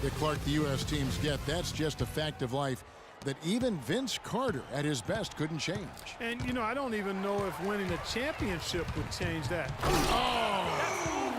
that Clark, the U.S. teams get. That's just a fact of life that even Vince Carter at his best couldn't change. And, you know, I don't even know if winning a championship would change that. Oh!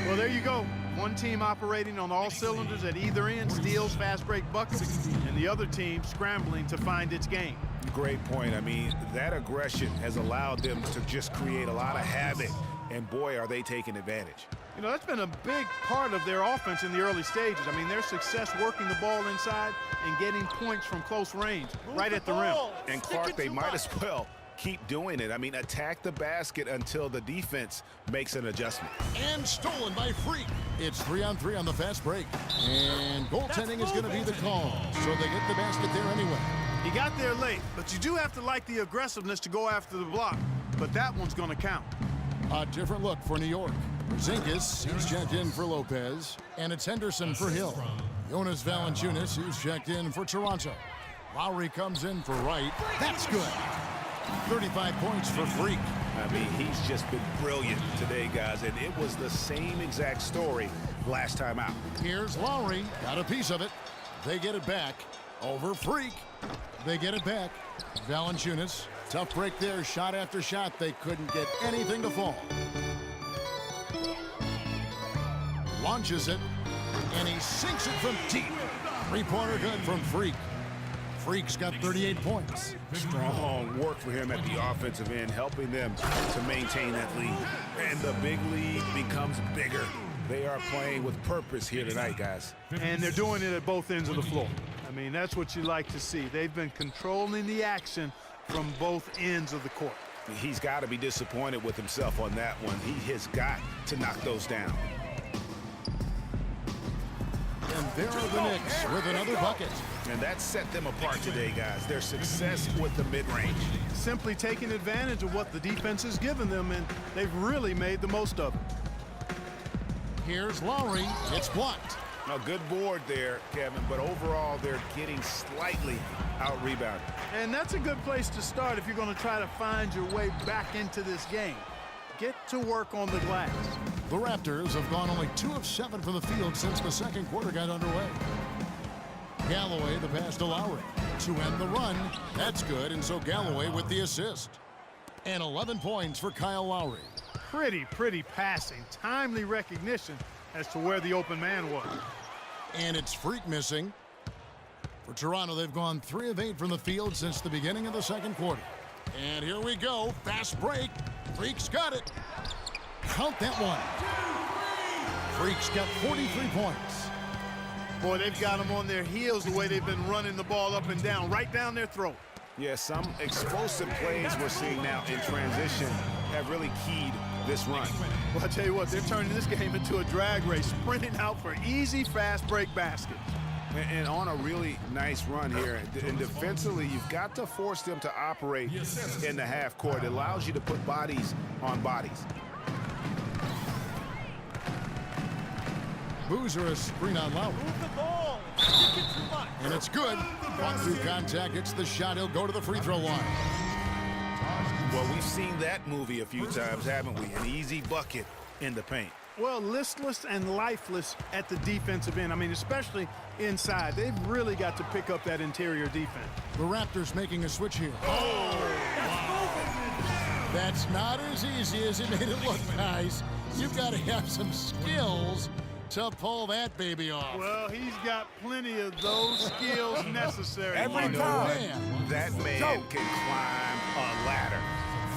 Well, there you go. One team operating on all cylinders at either end, steals, fast break buckets, and the other team scrambling to find its game. Great point. I mean, that aggression has allowed them to just create a lot of havoc, and boy, are they taking advantage. You know, that's been a big part of their offense in the early stages. I mean, their success working the ball inside and getting points from close range right at the rim. And Clark, they might as well keep doing it. I mean, attack the basket until the defense makes an adjustment. And stolen by Freak. It's 3-on-3 on the fast break. And goaltending is going to be the call. So they get the basket there anyway. He got there late, but you do have to like the aggressiveness to go after the block. But that one's going to count. A different look for New York. Zinkas, he's checked in for Lopez. And it's Henderson for Hill. Jonas Valanciunas, who's checked in for Toronto. Lowry comes in for Wright. That's good. 35 points for Freak. I mean, he's just been brilliant today, guys, and it was the same exact story last time out. Here's Lowry. Got a piece of it. They get it back. Over Freak. They get it back. Valanciunas. Tough break there. Shot after shot. They couldn't get anything to fall. Launches it. And he sinks it from deep. Three-pointer good from Freak. Freak's got 38 points. Strong work for him at the offensive end, helping them to maintain that lead. And the big lead becomes bigger. They are playing with purpose here tonight, guys. And they're doing it at both ends of the floor. I mean, that's what you like to see. They've been controlling the action from both ends of the court. He's got to be disappointed with himself on that one. He has got to knock those down. And there are the Knicks with another bucket. And that set them apart today, guys. Their success with the mid-range. Simply taking advantage of what the defense has given them, and they've really made the most of it. Here's Lowry. It's blocked. A good board there, Kevin, but overall they're getting slightly out-rebounded. And that's a good place to start if you're going to try to find your way back into this game. Get to work on the glass. The Raptors have gone only 2 of 7 from the field since the second quarter got underway. Galloway the pass to Lowry to end the run. That's good, and so Galloway with the assist. And 11 points for Kyle Lowry. Pretty passing. Timely recognition as to where the open man was. And it's Freak missing. For Toronto, they've gone 3 of 8 from the field since the beginning of the second quarter. And here we go. Fast break. Freak's got it. Count that one. Freak's got 43 points. Boy, they've got them on their heels the way they've been running the ball up and down, right down their throat. Yeah, some explosive plays we're seeing now in transition have really keyed this run. Well, I tell you what, they're turning this game into a drag race, sprinting out for easy, fast break baskets. And on a really nice run here. And defensively, you've got to force them to operate in the half court. It allows you to put bodies on bodies. Boozer a screen on Lowry. Move the ball. And it's good. Fought through contact. It's the shot. He'll go to the free throw line. Well, we've seen that movie a few times, haven't we? An easy bucket in the paint. Well, listless and lifeless at the defensive end. I mean, especially inside. They've really got to pick up that interior defense. The Raptors making a switch here. That's not as easy as it made it look, guys. You've got to have some skills to pull that baby off. Well, he's got plenty of those skills necessary. Every time. That man can climb a ladder.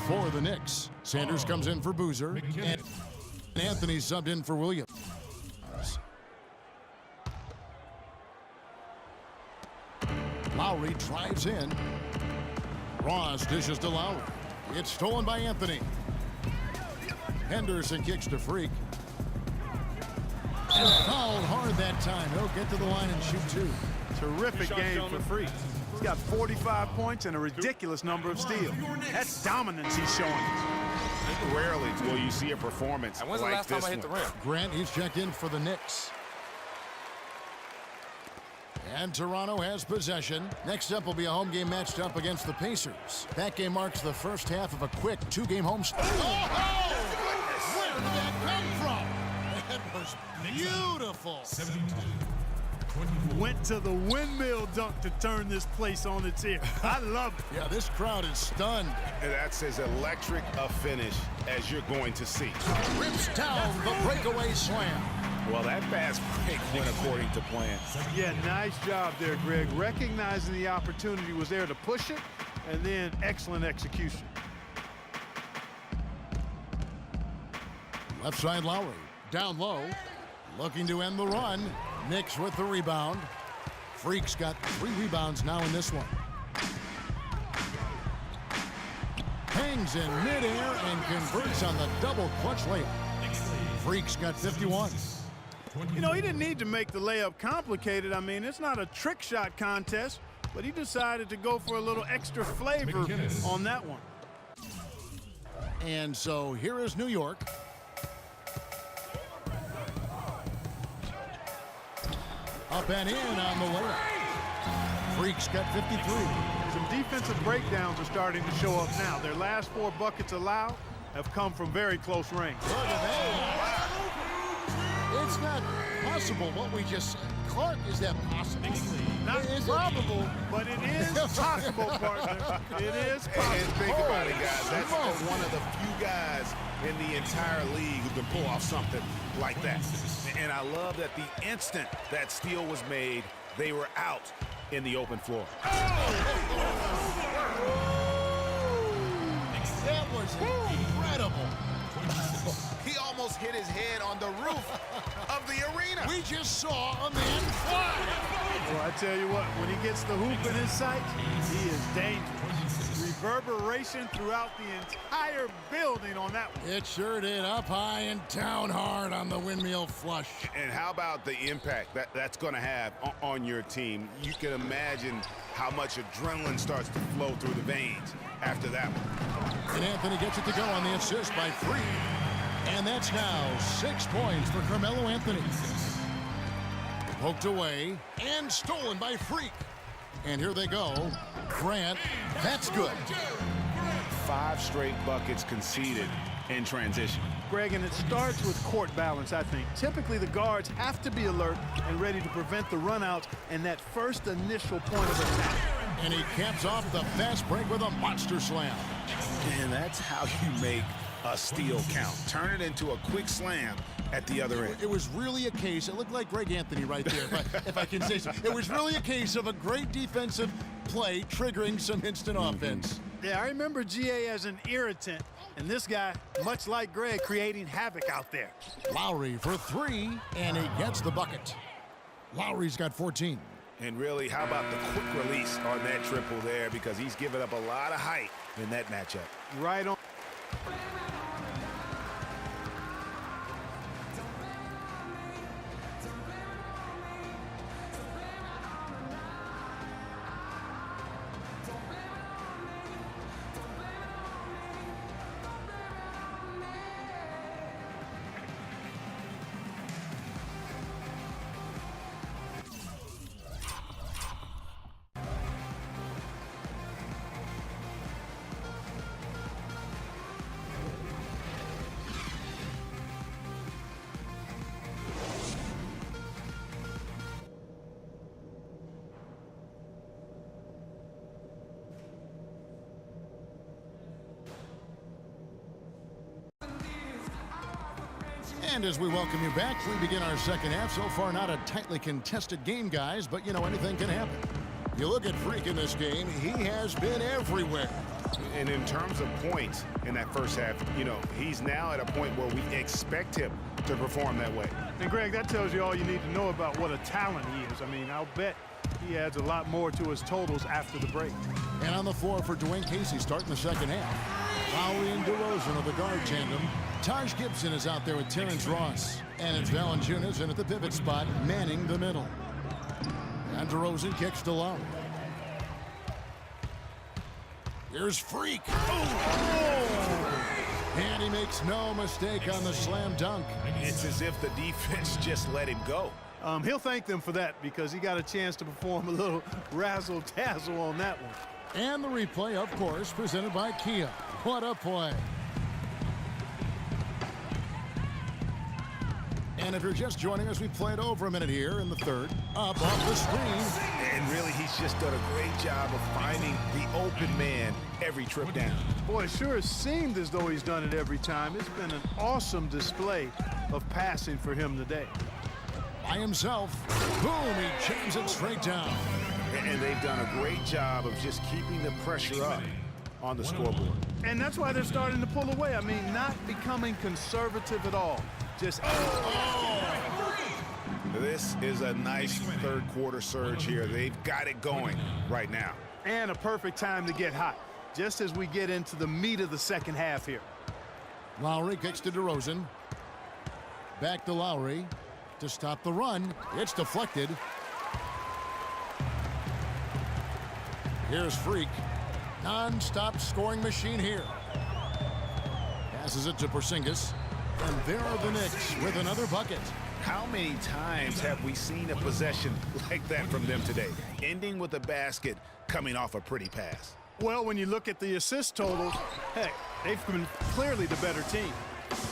For the Knicks, Sanders comes in for Boozer. And Anthony subbed in for Williams. Lowry drives in. Ross dishes to Lowry. It's stolen by Anthony. Henderson kicks to Freak. And fouled hard that time. He'll get to the line and shoot 2. Terrific game for Freak. He's got 45 points and a ridiculous number of steals. That's dominance he's showing us. Rarely will you see a performance And when's like the last time this I hit the one. rim? Grant, he's checked in for the Knicks. And Toronto has possession. Next up will be a home game matched up against the Pacers. That game marks the first half of a quick 2-game homestand. Oh! Where did that come from? That was beautiful. went to the windmill dunk to turn this place on its ear. I love it. Yeah, this crowd is stunned. And that's as electric a finish as you're going to see. Rips down the breakaway slam. Well, that fast break went according to plan. Yeah, nice job there, Greg. Recognizing the opportunity was there to push it, and then excellent execution. Left side Lowry, down low, looking to end the run. Knicks with the rebound. Freak's got 3 rebounds now in this one. Hangs in midair and converts on the double clutch layup. Freak's got 51. You know, he didn't need to make the layup complicated. I mean, it's not a trick shot contest, but he decided to go for a little extra flavor on that one. And so here is New York. Up and in on the layup. Freak's got 53. Some defensive breakdowns are starting to show up now. Their last 4 buckets allowed have come from very close range. Look at that. It's not possible what we just said. Clark, is that possible? Not probable, but it is possible, partner. It is possible. And think about it, guys. That's one of the few guys in the entire league who can pull off something like that. And I love that the instant that steal was made, they were out in the open floor. That was incredible. He almost hit his head on the roof of the arena. We just saw a man fly. Well, I tell you what, when he gets the hoop in his sight, he is dangerous. Reverberation throughout the entire building on that one. It sure did. Up high and down hard on the windmill flush. And how about the impact that's going to have on your team? You can imagine how much adrenaline starts to flow through the veins after that one. And Anthony gets it to go on the assist by Freak. And that's now 6 points for Carmelo Anthony. Poked away and stolen by Freak. And here they go. Grant, that's good. 5 straight buckets conceded in transition. Greg, and it starts with court balance, I think. Typically, the guards have to be alert and ready to prevent the runouts and that first initial point of attack. And he caps off the fast break with a monster slam. And that's how you make a steal count. Turn it into a quick slam at the other end. It was really a case, it looked like Greg Anthony right there, if I can say so. It was really a case of a great defensive play triggering some instant offense. Yeah, I remember GA as an irritant, and this guy, much like Greg, creating havoc out there. Lowry for 3, and he gets the bucket. Lowry's got 14. And really, how about the quick release on that triple there, because he's given up a lot of height in that matchup. Right on. And as we welcome you back, we begin our second half. So far, not a tightly contested game, guys, but, you know, anything can happen. You look at Freak in this game, he has been everywhere. And in terms of points in that first half, you know, he's now at a point where we expect him to perform that way. And, Greg, that tells you all you need to know about what a talent he is. I mean, I'll bet he adds a lot more to his totals after the break. And on the floor for Dwayne Casey starting the second half. Lowry and DeRozan are the guard tandem. Taj Gibson is out there with Terrence Ross. And it's Valanciunas in at the pivot spot, manning the middle. And DeRozan kicks to Lowry. Here's Freak. Oh! And he makes no mistake on the slam dunk. It's as if the defense just let him go. He'll thank them for that because he got a chance to perform a little razzle-dazzle on that one. And the replay, of course, presented by Kia. What a play. And if you're just joining us, we played over a minute here in the third. Up off the screen. And really, he's just done a great job of finding the open man every trip down. Boy, it sure has seemed as though he's done it every time. It's been an awesome display of passing for him today. By himself. Boom, he jams it straight down. And they've done a great job of just keeping the pressure up on the scoreboard. And that's why they're starting to pull away. I mean, not becoming conservative at all. Just This is a nice third quarter surge here. They've got it going right now. and a perfect time to get hot, just as we get into the meat of the second half here. Lowry kicks to DeRozan. Back to Lowry to stop the run. It's deflected. Here's Freak. Non-stop scoring machine here. Passes it to Porzingis. And there are the Knicks with another bucket. How many times have we seen a possession like that from them today? Ending with a basket, coming off a pretty pass. Well, when you look at the assist totals, heck, they've been clearly the better team.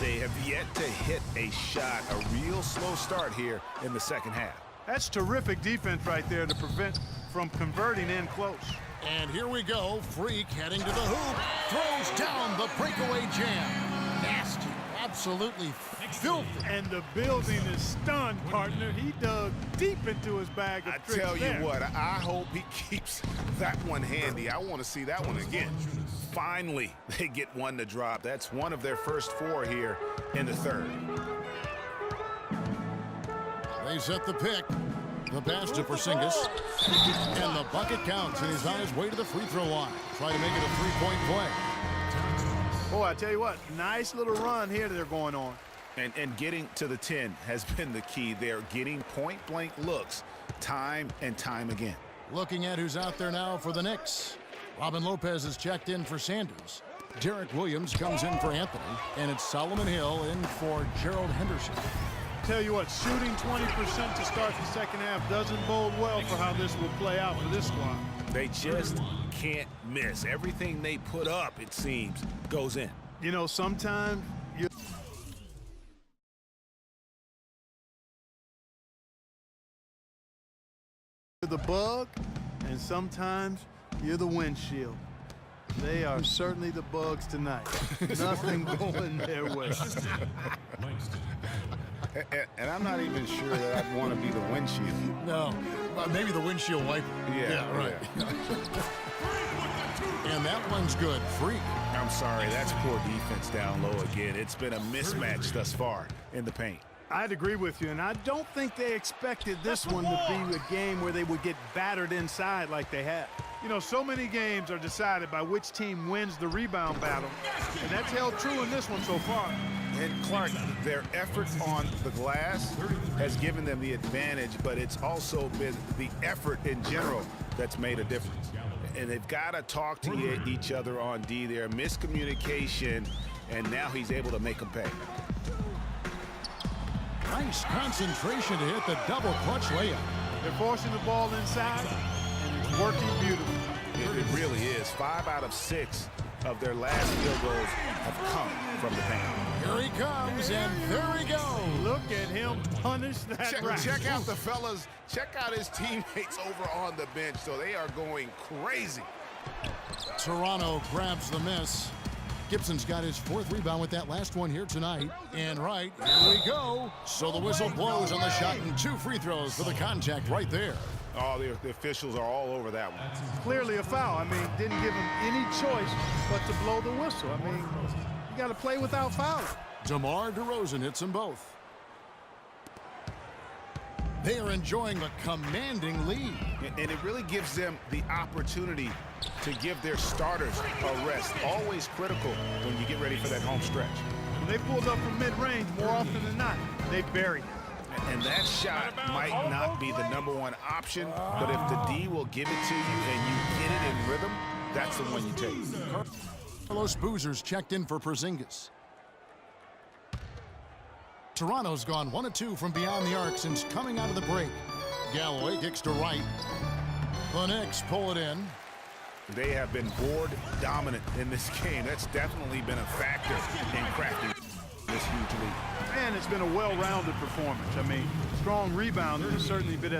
They have yet to hit a shot, a real slow start here in the second half. That's terrific defense right there to prevent from converting in close. And here we go. Freak heading to the hoop. Throws down the breakaway jam. Nasty. Absolutely filthy. And the building is stunned, partner. He dug deep into his bag of I tricks tell you there. what, I hope he keeps that one handy. I want to see that one again. Finally, they get one to drop. That's one of their first four here in the third. They set the pick. The pass to Porzingis. And the bucket counts, and he's on his way to the free throw line. Try to make it a three-point play. Boy, I tell you what, nice little run here they're going on. And getting to the 10 has been the key. They're getting point-blank looks time and time again. Looking at who's out there now for the Knicks. Robin Lopez is checked in for Sanders. Derek Williams comes in for Anthony. And it's Solomon Hill in for Gerald Henderson. Tell you what, shooting 20% to start the second half doesn't bode well for how this will play out for this squad. They just can't miss. Everything they put up, it seems, goes in. You know, sometimes you're the bug, and sometimes you're the windshield. They are certainly the bugs tonight. Nothing going their way. And I'm not even sure that I'd want to be the windshield. No, maybe the windshield wiper. Yeah, right. And that one's good. Freak. I'm sorry, that's poor defense down low again. It's been a mismatch thus far in the paint. I'd agree with you, and I don't think they expected this one to be a game where they would get battered inside like they have. You know, so many games are decided by which team wins the rebound battle, and that's held true in this one so far. And Clark, their effort on the glass has given them the advantage, but it's also been the effort in general that's made a difference. And they've got to talk to each other on D there. Miscommunication, and now he's able to make them pay. Nice concentration to hit the double clutch layup. They're forcing the ball inside, and it's working beautifully. It really is. 5 out of 6 of their last field goals have come from the paint. Here he comes, and there he goes. Look at him punish that rack. Check out the fellas. Check out his teammates over on the bench. So they are going crazy. Toronto grabs the miss. Gibson's got his 4th rebound with that last one here tonight. And right, here we go. So the whistle blows on the shot, and 2 free throws for the contact right there. Oh, the officials are all over that one. Clearly a foul. I mean, didn't give him any choice but to blow the whistle. I mean, you got to play without fouling. DeMar DeRozan hits them both. They are enjoying a commanding lead. And it really gives them the opportunity to give their starters a rest. Always critical when you get ready for that home stretch. When they pulled up from mid-range, more often than not, they buried it. And that shot might not be the #1 option, but if the D will give it to you and you get it in rhythm, that's the one you take. Carlos Boozer's checked in for Porzingis. Toronto's gone 1 of 2 from beyond the arc since coming out of the break. Galloway kicks to right. The Knicks pull it in. They have been board dominant in this game. That's definitely been a factor in crafting this huge lead. And it's been a well-rounded performance. I mean, strong rebounding has certainly been